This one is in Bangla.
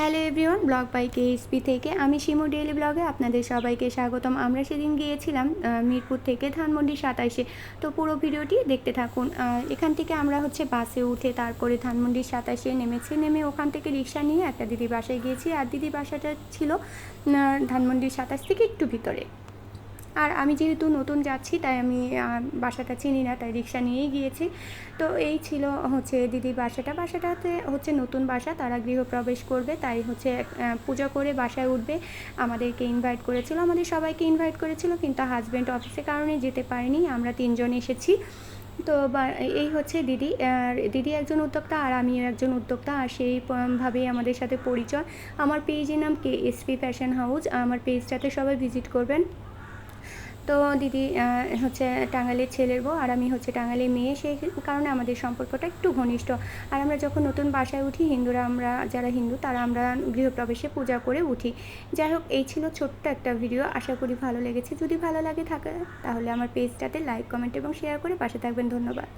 Hello everyone, blog by KSP থেকে আমি শিমু ডেইলি ব্লগে আপনাদের সবাইকে স্বাগতম। আমরা সেদিন গিয়েছিলাম মিরপুর থেকে ধানমন্ডি 27-এ। তো পুরো ভিডিওটি দেখতে থাকুন। এখান থেকে আমরা বাসে উঠে তারপরে ধানমন্ডি 27-এ নেমেছি। নেমে ওখান থেকে রিক্সা নিয়ে একটা দিদির বাসায় গিয়েছি। আর দিদির বাসাটা ছিল ধানমন্ডি 27 থেকে একটু ভিতরে। আর আমি যেহেতু নতুন যাচ্ছি তাই আমি বাসাটা চিনি না, তাই রিক্সা নিয়েই গিয়েছি। তো এই ছিল দিদির বাসাটাতে নতুন বাসা, তারা গৃহপ্রবেশ করবে, তাই পূজা করে বাসায় উঠবে। আমাদেরকে ইনভাইট করেছিল, আমাদের সবাইকে ইনভাইট করেছিল, কিন্তু হাজব্যান্ড অফিসের কারণে যেতে পারেনি। আমরা 3 জন এসেছি। তো এই দিদি। দিদি একজন উদ্যোক্তা আর আমিও একজন উদ্যোক্তা, আর সেইভাবেই আমাদের সাথে পরিচয়। আমার পেজের নাম কেএসপি ফ্যাশন হাউস। আমার পেজটাতে সবাই ভিজিট করবেন। তো দিদি টাঙ্গাইলের ছেলের বউ আর আমি টাঙ্গাইলের মেয়ে, সেই কারণে আমাদের সম্পর্কটা একটু ঘনিষ্ঠ। আর আমরা যখন নতুন বাসায় উঠি, আমরা যারা হিন্দু তারা আমরা গৃহপ্রবেশে পূজা করে উঠি। যাই হোক, এই ছিল ছোট্ট একটা ভিডিও। আশা করি ভালো লেগেছে। যদি ভালো লাগে থাকে তাহলে আমার পেজটাতে লাইক, কমেন্ট এবং শেয়ার করে পাশে থাকবেন। ধন্যবাদ।